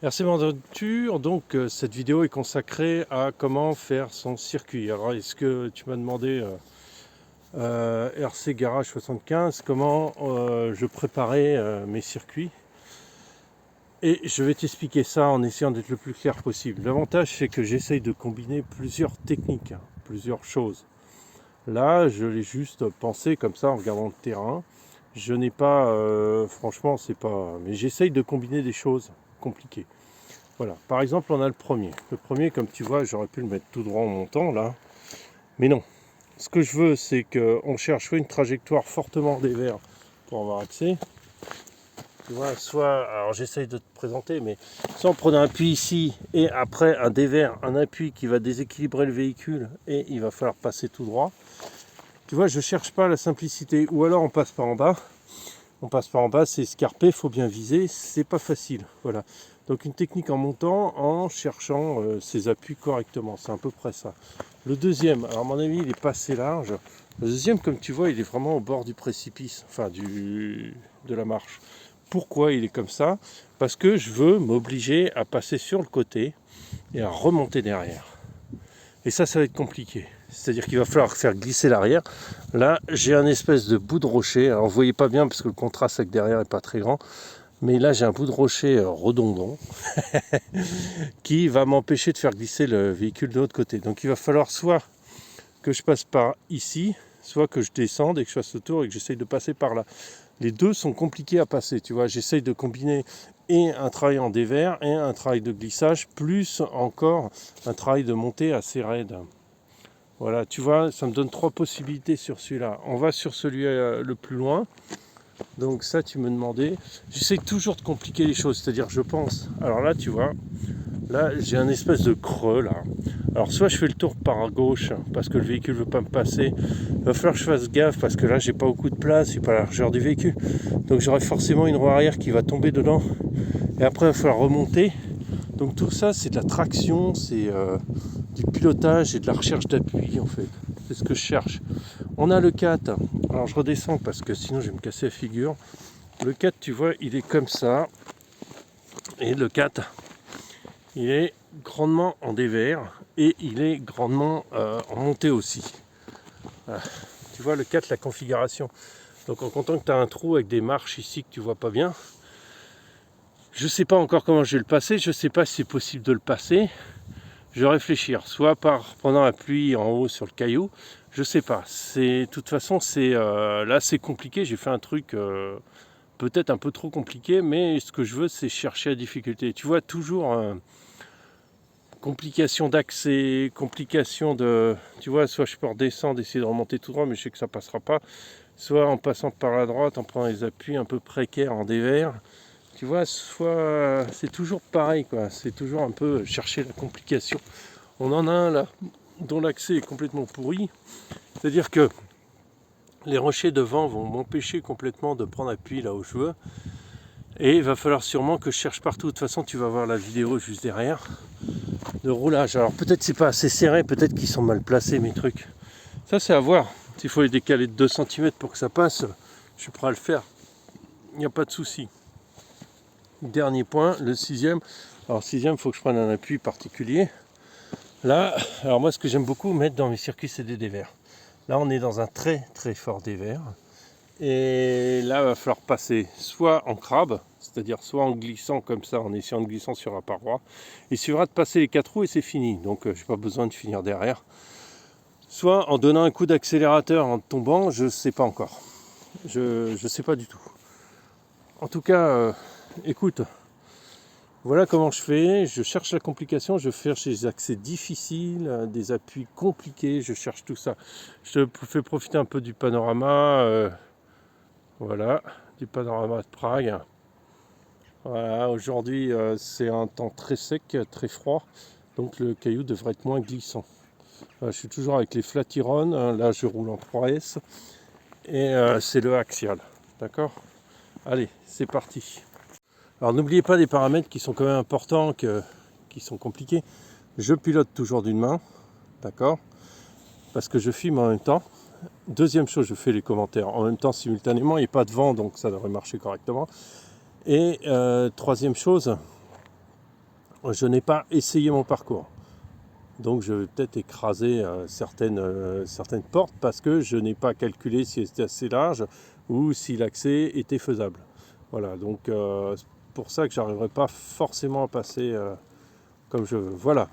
RC Aventure, donc cette vidéo est consacrée à comment faire son circuit. Alors est-ce que tu m'as demandé RC Garage 75, comment je préparais mes circuits. Et je vais t'expliquer ça en essayant d'être le plus clair possible. L'avantage c'est que j'essaye de combiner plusieurs techniques, plusieurs choses. Là je l'ai juste pensé comme ça en regardant le terrain. Je n'ai pas, franchement c'est pas... Mais j'essaye de combiner des choses compliquées. Voilà, par exemple, on a le premier. Le premier, comme tu vois, j'aurais pu le mettre tout droit en montant, là. Mais non. Ce que je veux, c'est qu'on cherche soit une trajectoire fortement dévers pour avoir accès. Tu vois, soit, alors j'essaye de te présenter, mais soit en prenant un appui ici, et après un dévers, un appui qui va déséquilibrer le véhicule, et il va falloir passer tout droit. Tu vois, je cherche pas la simplicité. Ou alors on passe par en bas. On passe par en bas, c'est escarpé, il faut bien viser, c'est pas facile. Voilà. Donc une technique en montant, en cherchant ses appuis correctement, c'est à peu près ça. Le deuxième, alors à mon avis, il est pas assez large. Le deuxième, comme tu vois, il est vraiment au bord du précipice, enfin de la marche. Pourquoi il est comme ça? Parce que je veux m'obliger à passer sur le côté et à remonter derrière. Et ça va être compliqué. C'est-à-dire qu'il va falloir faire glisser l'arrière. Là, j'ai un espèce de bout de rocher. Alors, vous ne voyez pas bien parce que le contraste avec derrière n'est pas très grand. Mais là, j'ai un bout de rocher redondant qui va m'empêcher de faire glisser le véhicule de l'autre côté. Donc, il va falloir soit que je passe par ici, soit que je descende et que je fasse le tour et que j'essaye de passer par là. Les deux sont compliqués à passer, tu vois. J'essaye de combiner et un travail en dévers et un travail de glissage, plus encore un travail de montée assez raide. Voilà, tu vois, ça me donne trois possibilités sur celui-là. On va sur celui le plus loin. Donc ça, tu me demandais. J'essaie toujours de compliquer les choses, c'est-à-dire je pense. Alors là, tu vois, là, j'ai un espèce de creux, là. Alors soit je fais le tour par gauche, parce que le véhicule ne veut pas me passer. Il va falloir que je fasse gaffe, parce que là, j'ai pas beaucoup de place, j'ai pas la largeur du véhicule. Donc j'aurai forcément une roue arrière qui va tomber dedans. Et après, il va falloir remonter. Donc tout ça, c'est de la traction, c'est du pilotage et de la recherche d'appui, en fait. C'est ce que je cherche. On a le 4. Alors je redescends parce que sinon je vais me casser la figure. Le 4, tu vois, il est comme ça. Et le 4, il est grandement en dévers et il est grandement en montée aussi. Voilà. Tu vois le 4, la configuration. Donc en comptant que tu as un trou avec des marches ici que tu vois pas bien. Je ne sais pas encore comment je vais le passer. Je ne sais pas si c'est possible de le passer. Je vais réfléchir, soit par prenant appui en haut sur le caillou, je sais pas. De toute façon, là c'est compliqué. J'ai fait un truc peut-être un peu trop compliqué, mais ce que je veux, c'est chercher la difficulté. Tu vois, toujours complication d'accès, complication de, tu vois, soit je peux redescendre, essayer de remonter tout droit, mais je sais que ça passera pas. Soit en passant par la droite, en prenant les appuis un peu précaires en dévers. Tu vois, soit c'est toujours pareil, quoi. C'est toujours un peu chercher la complication. On en a un là dont l'accès est complètement pourri. C'est-à-dire que les rochers devant vont m'empêcher complètement de prendre appui là où je veux. Et il va falloir sûrement que je cherche partout. De toute façon, tu vas voir la vidéo juste derrière de roulage. Alors peut-être c'est pas assez serré, peut-être qu'ils sont mal placés mes trucs. Ça c'est à voir. S'il faut les décaler de 2 cm pour que ça passe, je suis prêt à le faire. Il n'y a pas de souci. Dernier point, le 6e. Alors 6e, il faut que je prenne un appui particulier. Là, alors moi ce que j'aime beaucoup mettre dans mes circuits, c'est des dévers. Là on est dans un très très fort dévers. Et là il va falloir passer soit en crabe, c'est-à-dire soit en glissant comme ça, en essayant de glisser sur la paroi. Il suffira de passer les 4 roues et c'est fini. Donc je n'ai pas besoin de finir derrière. Soit en donnant un coup d'accélérateur en tombant, je ne sais pas encore. Je ne sais pas du tout. En tout cas, écoute. Voilà comment je fais, je cherche la complication, je cherche des accès difficiles, des appuis compliqués, je cherche tout ça. Je te fais profiter un peu du panorama, voilà, du panorama de Prague. Voilà, aujourd'hui c'est un temps très sec, très froid, donc le caillou devrait être moins glissant. Je suis toujours avec les Flatiron, là je roule en 3S, et c'est le axial, d'accord? Allez, c'est parti. Alors n'oubliez pas des paramètres qui sont quand même importants, qui sont compliqués. Je pilote toujours d'une main, d'accord? Parce que je filme en même temps. Deuxième chose, je fais les commentaires en même temps simultanément. Il n'y a pas de vent, donc ça devrait marcher correctement. Et troisième chose, je n'ai pas essayé mon parcours. Donc je vais peut-être écraser certaines portes parce que je n'ai pas calculé si c'était assez large ou si l'accès était faisable. Voilà, donc c'est pour ça que j'arriverai pas forcément à passer comme je veux. Voilà,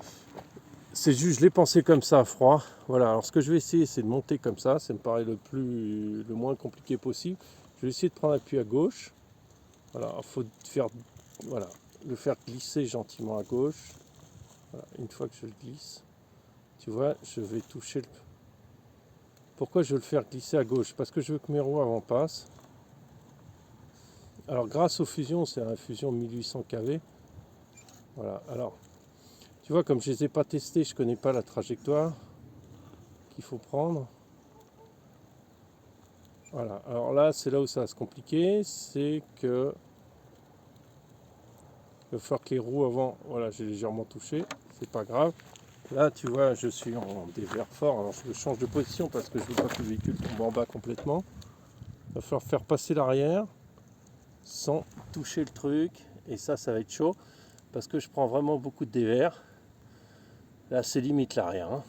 c'est juste, je l'ai pensé comme ça à froid. Voilà, alors ce que je vais essayer, c'est de monter comme ça me paraît le moins compliqué possible. Je vais essayer de prendre appui à gauche. Voilà, il faut le faire glisser gentiment à gauche. Voilà, une fois que je le glisse, tu vois, je vais toucher le... Pourquoi je veux le faire glisser à gauche? Parce que je veux que mes roues avant passent. Alors grâce aux fusions, c'est la fusion 1800 kV. Voilà, alors, tu vois, comme je ne les ai pas testés, je ne connais pas la trajectoire qu'il faut prendre. Voilà, alors là, c'est là où ça va se compliquer, c'est que il va falloir que les roues avant, voilà, j'ai légèrement touché, c'est pas grave. Là, tu vois, je suis en dévers fort, alors je change de position parce que je veux pas que le véhicule tombe en bas complètement. Il va falloir faire passer l'arrière sans toucher le truc, et ça va être chaud parce que je prends vraiment beaucoup de dévers. Là, c'est limite l'arrière. Hein.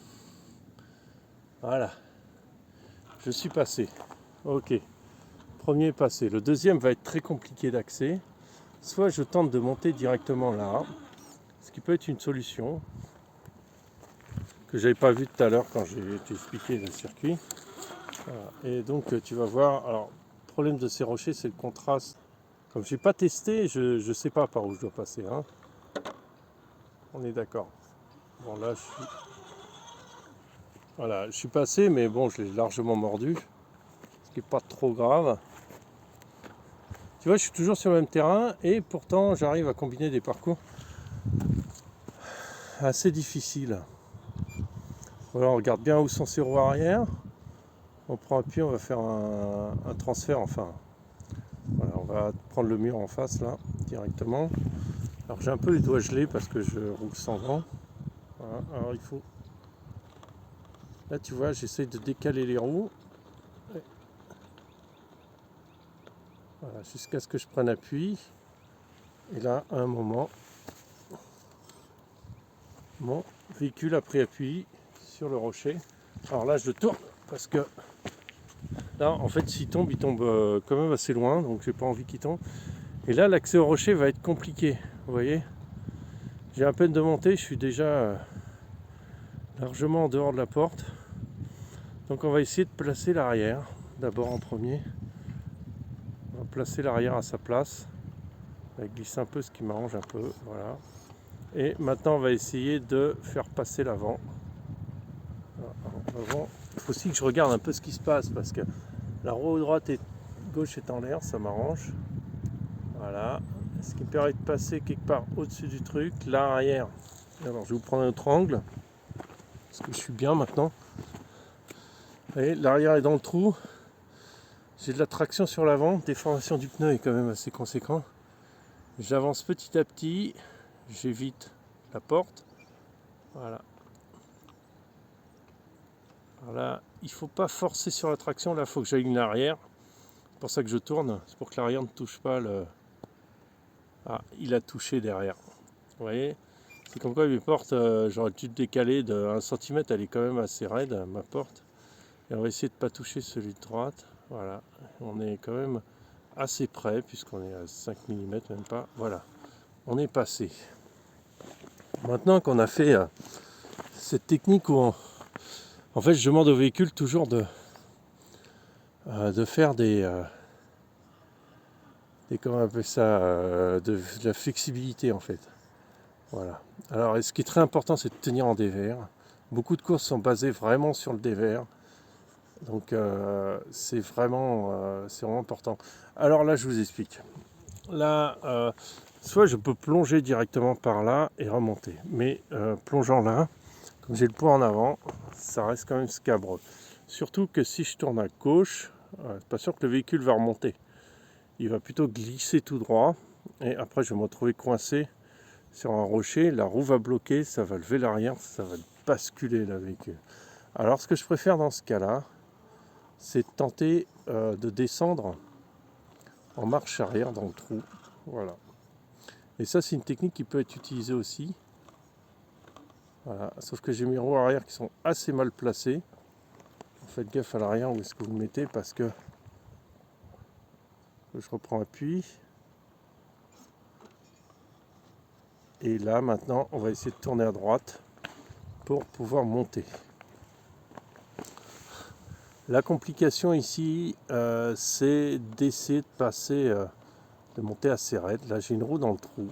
Voilà, je suis passé. Ok, premier passé. Le deuxième va être très compliqué d'accès. Soit je tente de monter directement là, ce qui peut être une solution que j'avais pas vu tout à l'heure quand j'ai expliqué le circuit. Voilà. Et donc tu vas voir, alors le problème de ces rochers, c'est le contraste. Comme j'ai pas testé, je sais pas par où je dois passer. Hein. On est d'accord. Bon là je suis passé, mais bon, je l'ai largement mordu, ce qui n'est pas trop grave. Tu vois, je suis toujours sur le même terrain et pourtant j'arrive à combiner des parcours assez difficiles. Voilà, on regarde bien où sont ces roues arrière. On prend appui, on va faire un transfert, enfin. Voilà, on va prendre le mur en face là, directement. Alors j'ai un peu les doigts gelés parce que je roule sans vent. Voilà, alors il faut... Là tu vois, j'essaye de décaler les roues. Voilà, jusqu'à ce que je prenne appui. Et là, à un moment, mon véhicule a pris appui sur le rocher. Alors là, je le tourne parce que là, en fait, s'il tombe, il tombe quand même assez loin, donc j'ai pas envie qu'il tombe. Et là, l'accès au rocher va être compliqué, vous voyez. J'ai à peine de monter, je suis déjà largement en dehors de la porte. Donc on va essayer de placer l'arrière, d'abord en premier. On va placer l'arrière à sa place. On va glisser un peu, ce qui m'arrange un peu, voilà. Et maintenant, on va essayer de faire passer l'avant. Il faut aussi que je regarde un peu ce qui se passe, parce que la roue droite et gauche est en l'air, ça m'arrange. Voilà. Ce qui me permet de passer quelque part au-dessus du truc. L'arrière. Alors, je vais vous prendre un autre angle, parce que je suis bien maintenant. Vous voyez, l'arrière est dans le trou. J'ai de la traction sur l'avant. Déformation du pneu est quand même assez conséquent. J'avance petit à petit. J'évite la porte. Voilà. Alors là, il ne faut pas forcer sur la traction. Là, il faut que j'aligne l'arrière. C'est pour ça que je tourne. C'est pour que l'arrière ne touche pas le... Ah, il a touché derrière. Vous voyez, c'est comme quoi mes portes, j'aurais dû décaler de 1 cm. Elle est quand même assez raide, ma porte. Et on va essayer de ne pas toucher celui de droite. Voilà. On est quand même assez près, puisqu'on est à 5 mm, même pas. Voilà. On est passé. Maintenant qu'on a fait cette technique où en fait je demande au véhicule toujours de faire comment on appelle ça, de la flexibilité en fait. Voilà. Alors ce qui est très important, c'est de tenir en dévers. Beaucoup de courses sont basées vraiment sur le dévers. Donc c'est vraiment important. Alors là je vous explique. Là soit je peux plonger directement par là et remonter. Mais plongeant là, comme j'ai le poids en avant, ça reste quand même scabreux. Surtout que si je tourne à gauche, c'est pas sûr que le véhicule va remonter. Il va plutôt glisser tout droit. Et après, je vais me retrouver coincé sur un rocher. La roue va bloquer, ça va lever l'arrière, ça va basculer le véhicule. Alors, ce que je préfère dans ce cas-là, c'est tenter de descendre en marche arrière dans le trou. Voilà. Et ça, c'est une technique qui peut être utilisée aussi. Voilà. Sauf que j'ai mes roues arrière qui sont assez mal placées. Faites gaffe à l'arrière où est-ce que vous le mettez parce que je reprends appui. Et là, maintenant, on va essayer de tourner à droite pour pouvoir monter. La complication ici, c'est d'essayer de passer, de monter assez raide. Là, j'ai une roue dans le trou,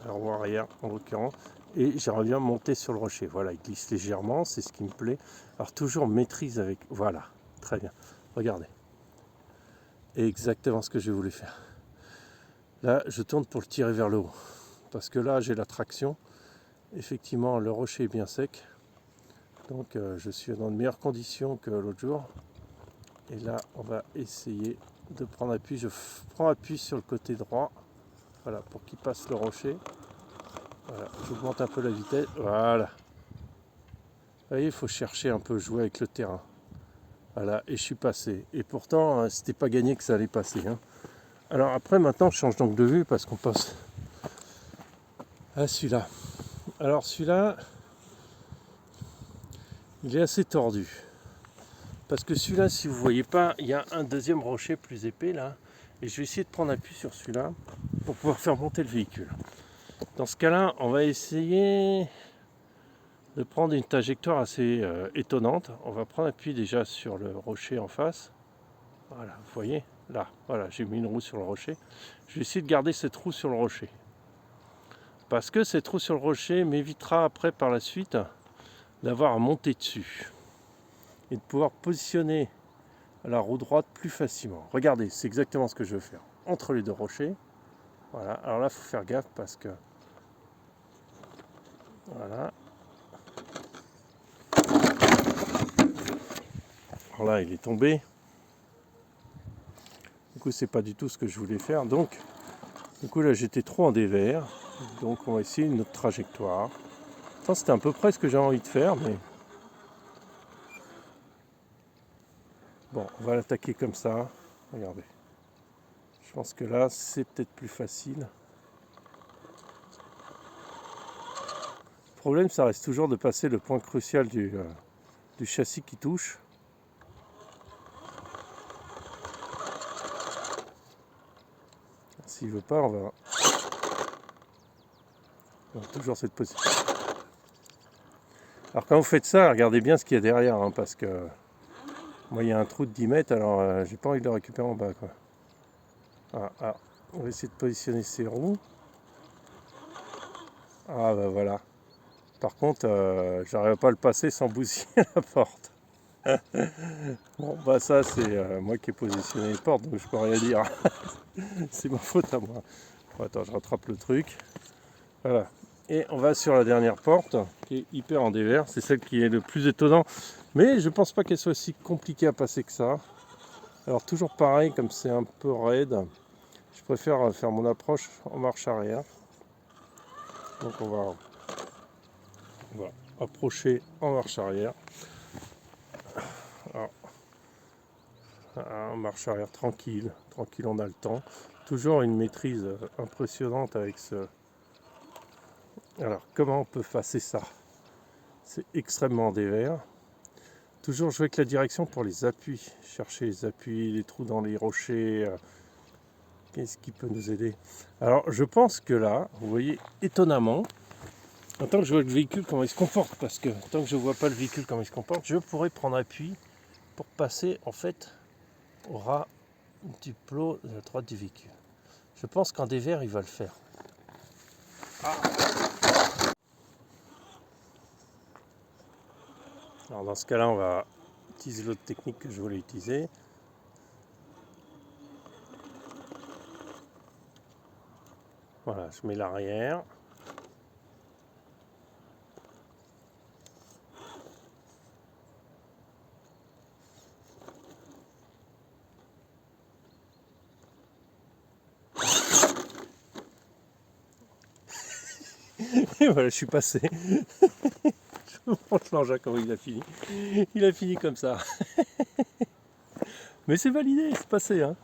la roue arrière en l'occurrence, et j'aimerais bien monter sur le rocher. Voilà, il glisse légèrement, c'est ce qui me plaît. Alors toujours maîtrise avec, voilà, très bien. Regardez, exactement ce que je voulais faire. Là, je tourne pour le tirer vers le haut, parce que là, j'ai la traction. Effectivement, le rocher est bien sec, donc je suis dans de meilleures conditions que l'autre jour. Et là, on va essayer de prendre appui. Je prends appui sur le côté droit, voilà, pour qu'il passe le rocher. Voilà, j'augmente un peu la vitesse. Voilà. Vous voyez, il faut chercher un peu, jouer avec le terrain. Voilà, et je suis passé. Et pourtant, c'était pas gagné que ça allait passer. Hein. Alors après, maintenant, je change donc de vue parce qu'on passe à celui-là. Alors celui-là, il est assez tordu. Parce que celui-là, si vous ne voyez pas, il y a un deuxième rocher plus épais là. Et je vais essayer de prendre appui sur celui-là pour pouvoir faire monter le véhicule. Dans ce cas-là, on va essayer de prendre une trajectoire assez étonnante. On va prendre appui déjà sur le rocher en face. Voilà, vous voyez, là, voilà, j'ai mis une roue sur le rocher. Je vais essayer de garder cette roue sur le rocher. Parce que cette roue sur le rocher m'évitera après par la suite d'avoir à monter dessus. Et de pouvoir positionner la roue droite plus facilement. Regardez, c'est exactement ce que je veux faire. Entre les deux rochers. Voilà, alors là, il faut faire gaffe parce que... Voilà. Alors là, il est tombé. Du coup, c'est pas du tout ce que je voulais faire. Donc, du coup, là, j'étais trop en dévers. Donc, on va essayer une autre trajectoire. Ça, c'était à peu près ce que j'ai envie de faire, mais... Bon, on va l'attaquer comme ça. Regardez. Je pense que là, c'est peut-être plus facile. Le problème, ça reste toujours de passer le point crucial du châssis qui touche. S'il veut pas, on va toujours cette position. Alors quand vous faites ça, regardez bien ce qu'il y a derrière, hein, parce que moi il y a un trou de 10 mètres, alors j'ai pas envie de le récupérer en bas, quoi. Ah, on va essayer de positionner ces roues. Ah bah voilà. Par contre, j'arrive pas à le passer sans bousiller la porte. Bon bah ça c'est moi qui ai positionné les portes, donc je peux rien dire. C'est ma faute à moi. Bon, attends, je rattrape le truc. Voilà. Et on va sur la dernière porte, qui est hyper en dévers. C'est celle qui est le plus étonnant. Mais je pense pas qu'elle soit si compliquée à passer que ça. Alors toujours pareil, comme c'est un peu raide, je préfère faire mon approche en marche arrière. Donc on va approcher en marche arrière. Alors, en marche arrière tranquille, on a le temps. Toujours une maîtrise impressionnante avec ce... Alors comment on peut passer ça? C'est extrêmement dévers. Toujours jouer avec la direction pour les appuis. Chercher les appuis, les trous dans les rochers. Qu'est-ce qui peut nous aider? Alors je pense que là, vous voyez, étonnamment, en tant que je vois le véhicule comment il se comporte, parce que tant que je ne vois pas le véhicule comment il se comporte, je pourrais prendre appui pour passer en fait au ras du plot de la droite du véhicule. Je pense qu'en dévers, il va le faire. Alors dans ce cas-là, on va utiliser l'autre technique que je voulais utiliser. Voilà, je mets l'arrière. Et voilà, je suis passé. Franchement, Jacques, comment il a fini. Il a fini comme ça. Mais c'est validé, c'est passé. Hein.